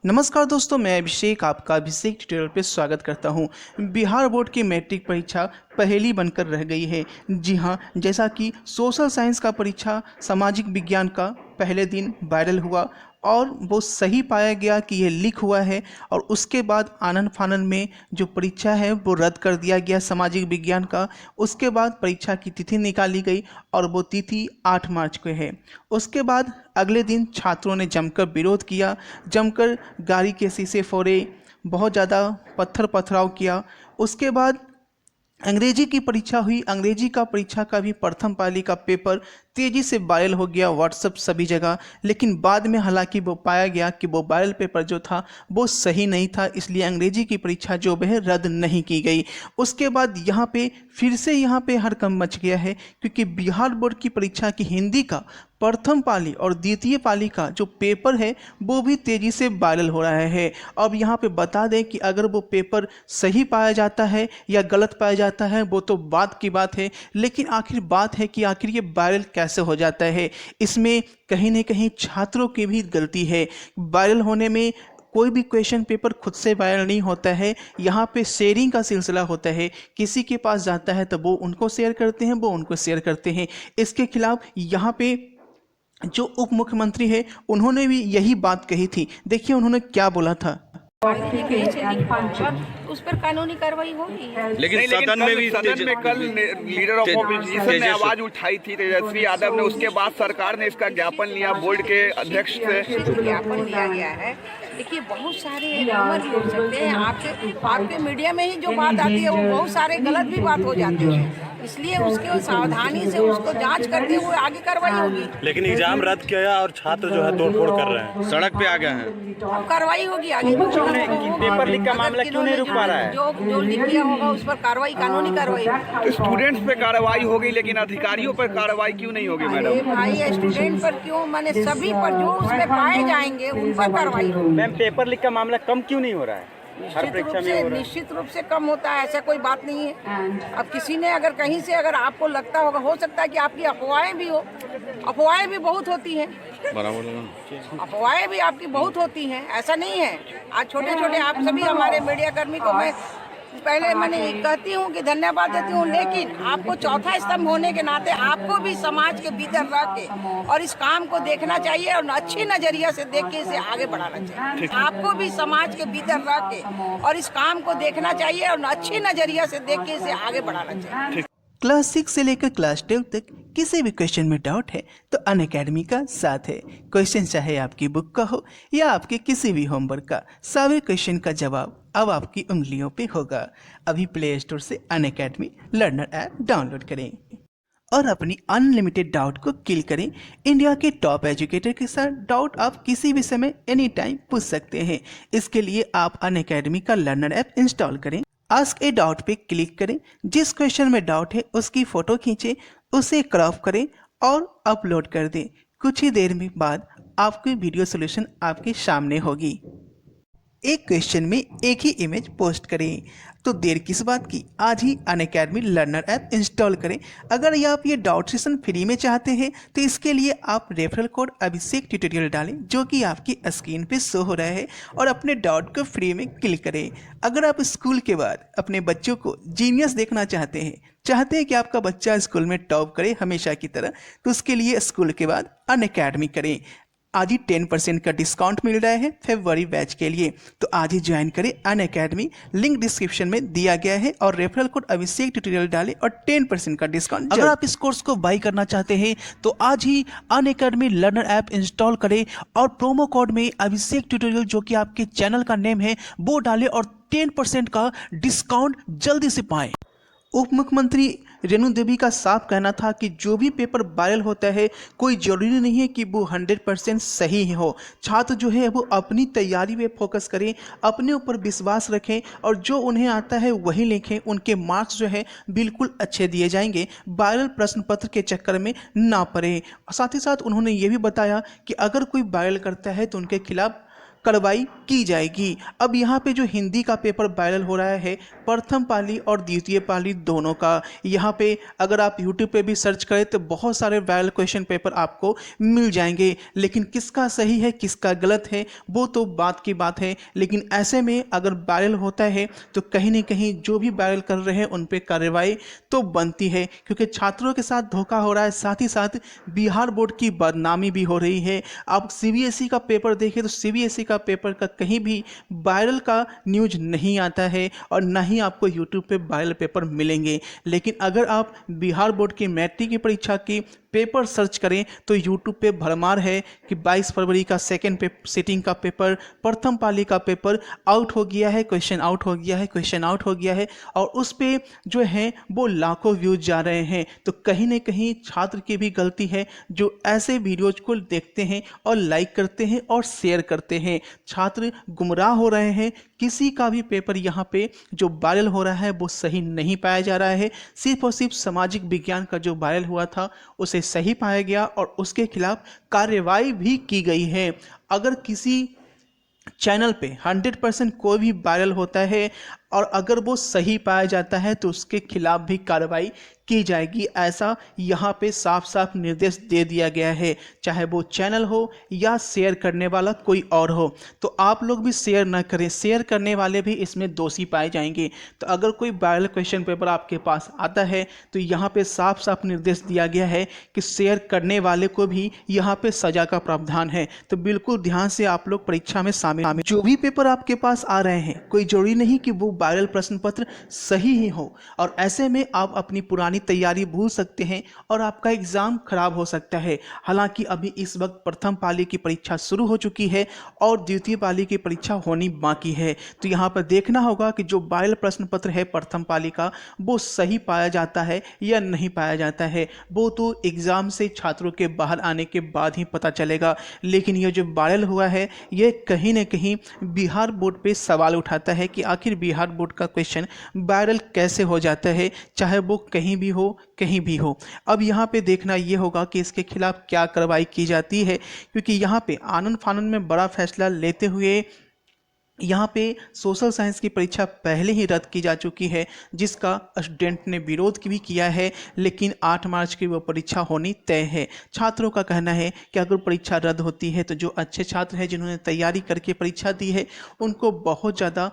नमस्कार दोस्तों, मैं अभिषेक आपका अभिषेक ट्यूटोरियल पे स्वागत करता हूं। बिहार बोर्ड की मैट्रिक परीक्षा पहेली बनकर रह गई है। जी हां, जैसा कि सोशल साइंस का परीक्षा सामाजिक विज्ञान का पहले दिन वायरल हुआ और वो सही पाया गया कि ये लीक हुआ है, और उसके बाद आनन फानन में जो परीक्षा है वो रद्द कर दिया गया सामाजिक विज्ञान का। उसके बाद परीक्षा की तिथि निकाली गई और वो तिथि 8 मार्च को है। उसके बाद अगले दिन छात्रों ने जमकर विरोध किया, जमकर गाड़ी के शीशे फोड़े, बहुत ज़्यादा पत्थर पथराव किया। उसके बाद अंग्रेजी की परीक्षा हुई। अंग्रेजी का परीक्षा का भी प्रथम पाली का पेपर तेज़ी से वायरल हो गया व्हाट्सएप सभी जगह, लेकिन बाद में हालांकि वो पाया गया कि वो वायरल पेपर जो था वो सही नहीं था, इसलिए अंग्रेजी की परीक्षा जो वह रद्द नहीं की गई। उसके बाद यहाँ पे फिर से हड़कंप मच गया है, क्योंकि बिहार बोर्ड की परीक्षा की हिंदी का प्रथम पाली और द्वितीय पाली का जो पेपर है वो भी तेज़ी से वायरल हो रहा है। अब यहाँ पे बता दें कि अगर वो पेपर सही पाया जाता है या गलत पाया जाता है वो तो बात की बात है, लेकिन आखिर बात है कि आखिर ये वायरल कैसे हो जाता है। इसमें कहीं ना कहीं छात्रों की भी गलती है। वायरल होने में कोई भी क्वेश्चन पेपर खुद से वायरल नहीं होता है, यहाँ पे शेयरिंग का सिलसिला होता है। किसी के पास जाता है तो वो उनको शेयर करते हैं, वो उनको शेयर करते हैं। इसके खिलाफ यहाँ पे जो उप मुख्यमंत्री है उन्होंने भी यही बात कही थी। देखिए उन्होंने क्या बोला था। उस पर कानूनी कार्रवाई होगी। लेकिन सदन में कल लीडर ऑफ ऑपोजिशन ने आवाज उठाई थी तेजस्वी यादव ने, उसके बाद सरकार ने इसका ज्ञापन लिया बोर्ड के अध्यक्ष से। ज्ञापन लिया गया है। देखिए बहुत सारे rumor भी हो सकते हैं, आपके मीडिया में ही जो बात आती है वो बहुत सारे गलत भी बात हो जाती है, इसलिए उसके सावधानी से उसको जांच करते हुए आगे कार्रवाई होगी। लेकिन एग्जाम रद्द किया और छात्र जो है तोड़फोड़ कर रहे हैं, सड़क पे आ गए हैं। अब कार्रवाई होगी आगे। पेपर लीक का मामला क्यों नहीं रुक पा रहा है? जो लीक किया होगा उस पर कार्रवाई, कानूनी कार्रवाई। तो स्टूडेंट्स पे कार्रवाई होगी, लेकिन अधिकारियों पर कार्रवाई क्यों नहीं होगी मैडम? भाई स्टूडेंट पर क्यों, मैंने सभी पर जो उसमें पाए जाएंगे उन पर कार्रवाई होगी। मैम पेपर लीक का मामला कम क्यों नहीं हो रहा है? निश्चित रूप से कम होता है, ऐसा कोई बात नहीं है। अब किसी ने अगर कहीं से अगर आपको लगता होगा, हो सकता है कि आपकी अफवाहें भी हो, अफवाहें भी बहुत होती हैं, अफवाहें भी आपकी बहुत होती हैं, ऐसा नहीं है। आज छोटे छोटे आप सभी हमारे मीडिया कर्मी को मैं पहले मैंने कहती हूँ कि धन्यवाद देती हूँ, लेकिन आपको चौथा स्तंभ होने के नाते आपको भी समाज के भीतर रह के और इस काम को देखना चाहिए और अच्छी नजरिया से देख के इसे आगे बढ़ाना चाहिए। आपको भी समाज के भीतर रह के और इस काम को देखना चाहिए और अच्छी नजरिया से देख के इसे आगे बढ़ाना चाहिए। क्लास 6 से लेकर क्लास 12 तक किसी भी क्वेश्चन में डाउट है तो अनअकैडमी का साथ है। क्वेश्चन चाहे आपकी बुक का हो या आपके किसी भी होमवर्क का, सारे क्वेश्चन का जवाब अब आपकी उंगलियों पे होगा। अभी प्ले स्टोर से अनअकैडमी लर्नर ऐप डाउनलोड करें और अपनी अनलिमिटेड डाउट को किल करें। इंडिया के टॉप एजुकेटर के साथ डाउट आप किसी भी समय एनी टाइम पूछ सकते हैं। इसके लिए आप अनअकैडमी का लर्नर ऐप इंस्टॉल करें, आस्क ए डाउट पे क्लिक करें, जिस क्वेश्चन में डाउट है उसकी फ़ोटो खींचें, उसे क्रॉप करें और अपलोड कर दें। कुछ ही देर में बाद आपकी वीडियो सॉल्यूशन आपके सामने होगी। एक क्वेश्चन में एक ही इमेज पोस्ट करें, तो देर किस बात की, आज ही अनअकैडमी लर्नर ऐप इंस्टॉल करें। अगर आप ये डाउट सेशन फ्री में चाहते हैं तो इसके लिए आप रेफरल कोड अभिषेक ट्यूटोरियल डालें, जो कि आपकी स्क्रीन पे शो हो रहा है, और अपने डाउट को फ्री में क्लिक करें। अगर आप स्कूल के बाद अपने बच्चों को जीनियस देखना चाहते हैं कि आपका बच्चा स्कूल में टॉप करे हमेशा की तरह, तो उसके लिए स्कूल के बाद अनअकैडमी करें। आज ही 10% का डिस्काउंट मिल रहा है फरवरी बैच के लिए, तो आज ही ज्वाइन करें अनअकैडमी। लिंक डिस्क्रिप्शन में दिया गया है और रेफरल कोड अभिषेक ट्यूटोरियल डालें और 10% का डिस्काउंट। अगर आप इस कोर्स को बाई करना चाहते हैं तो आज ही अनअकैडमी लर्नर ऐप इंस्टॉल करें और प्रोमो कोड में अभिषेक ट्यूटोरियल, जो कि आपके चैनल का नेम है, वो डालें और 10% का डिस्काउंट जल्दी से पाएं। उप मुख्यमंत्री रेणु देवी का साफ कहना था कि जो भी पेपर वायरल होता है कोई ज़रूरी नहीं है कि वो 100% सही हो। छात्र जो है वो अपनी तैयारी पे फोकस करें, अपने ऊपर विश्वास रखें और जो उन्हें आता है वही लिखें। उनके मार्क्स जो है बिल्कुल अच्छे दिए जाएंगे, वायरल प्रश्न पत्र के चक्कर में ना पड़े। साथ ही साथ उन्होंने ये भी बताया कि अगर कोई वायरल करता है तो उनके खिलाफ कार्रवाई की जाएगी। अब यहाँ पे जो हिंदी का पेपर वायरल हो रहा है प्रथम पाली और द्वितीय पाली दोनों का, यहाँ पे अगर आप यूट्यूब पे भी सर्च करें तो बहुत सारे वायरल क्वेश्चन पेपर आपको मिल जाएंगे, लेकिन किसका सही है किसका गलत है वो तो बात की बात है। लेकिन ऐसे में अगर वायरल होता है तो कहीं ना कहीं जो भी वायरल कर रहे हैं उन पे कार्रवाई तो बनती है, क्योंकि छात्रों के साथ धोखा हो रहा है, साथ ही साथ बिहार बोर्ड की बदनामी भी हो रही है। आप सीबीएसई का पेपर देखें तो सीबीएसई का पेपर का कहीं भी वायरल का न्यूज नहीं आता है और ना ही आपको यूट्यूब पे वायरल पेपर मिलेंगे। लेकिन अगर आप बिहार बोर्ड की मैट्रिक की परीक्षा की पेपर सर्च करें तो यूट्यूब पे भरमार है कि 22 फरवरी का सेकेंड सिटिंग का पेपर, प्रथम पाली का पेपर आउट हो गया है, क्वेश्चन आउट हो गया है, क्वेश्चन आउट हो गया है, और उस पे जो है वो लाखों व्यूज जा रहे हैं। तो कहीं ना कहीं छात्र की भी गलती है जो ऐसे वीडियोज को देखते हैं और लाइक करते हैं और शेयर करते हैं। छात्र गुमराह हो रहे हैं। किसी का भी पेपर यहाँ पे जो वायरल हो रहा है वो सही नहीं पाया जा रहा है। सिर्फ और सिर्फ सामाजिक विज्ञान का जो वायरल हुआ था उसे सही पाया गया और उसके खिलाफ कार्रवाई भी की गई है। अगर किसी चैनल पे 100% कोई भी वायरल होता है और अगर वो सही पाया जाता है तो उसके खिलाफ भी कार्रवाई की जाएगी, ऐसा यहाँ पे साफ साफ निर्देश दे दिया गया है, चाहे वो चैनल हो या शेयर करने वाला कोई और हो। तो आप लोग भी शेयर ना करें, शेयर करने वाले भी इसमें दोषी पाए जाएंगे। तो अगर कोई वायरल क्वेश्चन पेपर आपके पास आता है तो यहाँ पे साफ साफ निर्देश दिया गया है कि शेयर करने वाले को भी यहाँ पे सजा का प्रावधान है। तो बिल्कुल ध्यान से आप लोग परीक्षा में शामिल जो भी पेपर आपके पास आ रहे हैं, कोई जरूरी नहीं कि वो वायरल प्रश्न पत्र सही ही हो, और ऐसे में आप अपनी पुरानी तैयारी भूल सकते हैं और आपका एग्जाम खराब हो सकता है। हालांकि अभी इस वक्त प्रथम पाली की परीक्षा शुरू हो चुकी है और द्वितीय पाली की परीक्षा होनी बाकी है। तो यहाँ पर देखना होगा कि जो वायरल प्रश्न पत्र है प्रथम पाली का वो सही पाया जाता है या नहीं पाया जाता है, वो तो एग्जाम से छात्रों के बाहर आने के बाद ही पता चलेगा। लेकिन ये जो वायरल हुआ है ये कहीं ना कहीं बिहार बोर्ड पे सवाल उठाता है कि आखिर बिहार बोर्ड का क्वेश्चन वायरल कैसे हो जाता है, चाहे वो कहीं भी हो कहीं भी हो। अब यहाँ पे देखना ये होगा कि इसके खिलाफ क्या कार्रवाई की जाती है, क्योंकि यहाँ पे आनन फानन में बड़ा फैसला लेते हुए यहाँ पे सोशल साइंस की परीक्षा पहले ही रद्द की जा चुकी है, जिसका स्टूडेंट ने विरोध भी किया है, लेकिन 8 मार्च की वो परीक्षा होनी तय है। छात्रों का कहना है कि अगर परीक्षा रद्द होती है तो जो अच्छे छात्र हैं जिन्होंने तैयारी करके परीक्षा दी है उनको बहुत ज़्यादा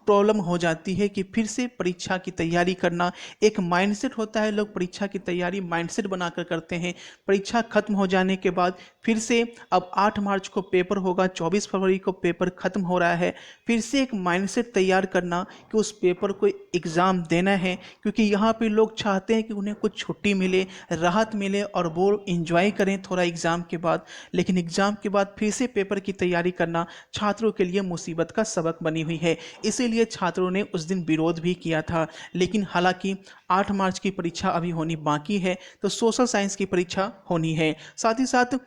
प्रॉब्लम हो जाती है कि फिर से परीक्षा की तैयारी करना। एक माइंडसेट होता है, लोग परीक्षा की तैयारी माइंडसेट बनाकर करते हैं। परीक्षा खत्म हो जाने के बाद फिर से अब 8 मार्च को पेपर होगा, 24 फरवरी को पेपर खत्म हो रहा है, फिर से एक माइंडसेट तैयार करना कि उस पेपर को एग्ज़ाम देना है, क्योंकि यहाँ पे लोग चाहते हैं कि उन्हें कुछ छुट्टी मिले, राहत मिले और वो इंजॉय करें थोड़ा एग्ज़ाम के बाद। लेकिन एग्ज़ाम के बाद फिर से पेपर की तैयारी करना छात्रों के लिए मुसीबत का सबक बनी हुई है। इसीलिए छात्रों ने उस दिन विरोध भी किया था। लेकिन हालांकि 8 मार्च की परीक्षा अभी होनी बाकी है, तो सोशल साइंस की परीक्षा होनी है। साथ ही साथ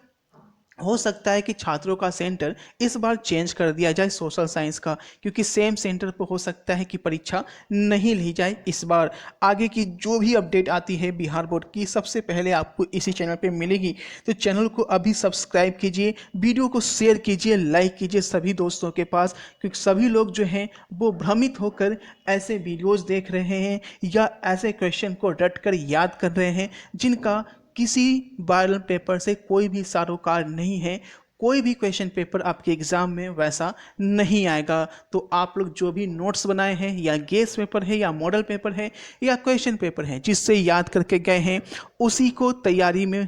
हो सकता है कि छात्रों का सेंटर इस बार चेंज कर दिया जाए सोशल साइंस का, क्योंकि सेम सेंटर पर हो सकता है कि परीक्षा नहीं ली जाए इस बार। आगे की जो भी अपडेट आती है बिहार बोर्ड की सबसे पहले आपको इसी चैनल पे मिलेगी। तो चैनल को अभी सब्सक्राइब कीजिए, वीडियो को शेयर कीजिए, लाइक कीजिए सभी दोस्तों के पास, क्योंकि सभी लोग जो हैं वो भ्रमित होकर ऐसे वीडियोज़ देख रहे हैं या ऐसे क्वेश्चन को रट कर याद कर रहे हैं जिनका किसी वायरल पेपर से कोई भी सरोकार नहीं है। कोई भी क्वेश्चन पेपर आपके एग्ज़ाम में वैसा नहीं आएगा। तो आप लोग जो भी नोट्स बनाए हैं या गेस पेपर है या मॉडल पेपर है या क्वेश्चन पेपर है जिससे याद करके गए हैं उसी को तैयारी में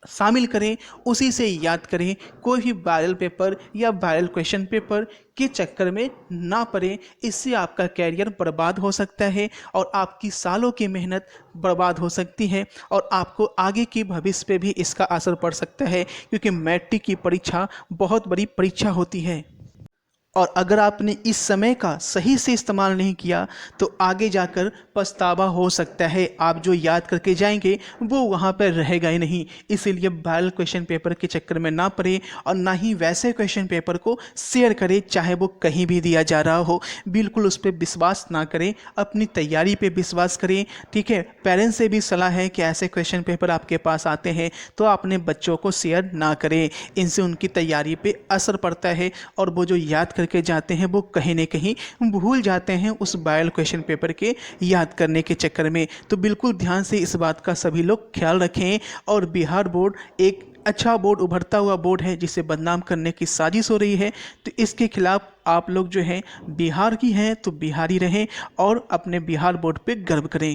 शामिल करें, उसी से याद करें। कोई भी वायरल पेपर या वायरल क्वेश्चन पेपर के चक्कर में ना पड़े, इससे आपका कैरियर बर्बाद हो सकता है और आपकी सालों की मेहनत बर्बाद हो सकती है और आपको आगे की भविष्य पे भी इसका असर पड़ सकता है, क्योंकि मैट्रिक की परीक्षा बहुत बड़ी परीक्षा होती है। और अगर आपने इस समय का सही से इस्तेमाल नहीं किया तो आगे जाकर पछतावा हो सकता है। आप जो याद करके जाएंगे वो वहाँ पर रहेगा ही नहीं। इसीलिए वायरल क्वेश्चन पेपर के चक्कर में ना पड़े और ना ही वैसे क्वेश्चन पेपर को शेयर करें, चाहे वो कहीं भी दिया जा रहा हो। बिल्कुल उस पर विश्वास ना करें, अपनी तैयारी पे विश्वास करें। ठीक है, पेरेंट्स से भी सलाह है कि ऐसे क्वेश्चन पेपर आपके पास आते हैं तो अपने बच्चों को शेयर ना करें, इनसे उनकी तैयारी पे असर पड़ता है और वो जो याद करके जाते हैं वो कहीं ना कहीं भूल जाते हैं उस वायरल क्वेश्चन पेपर के याद करने के चक्कर में। तो बिल्कुल ध्यान से इस बात का सभी लोग ख्याल रखें। और बिहार बोर्ड एक अच्छा बोर्ड, उभरता हुआ बोर्ड है जिसे बदनाम करने की साजिश हो रही है, तो इसके खिलाफ आप लोग जो हैं बिहार की हैं तो बिहारी रहें और अपने बिहार बोर्ड पे गर्व करें।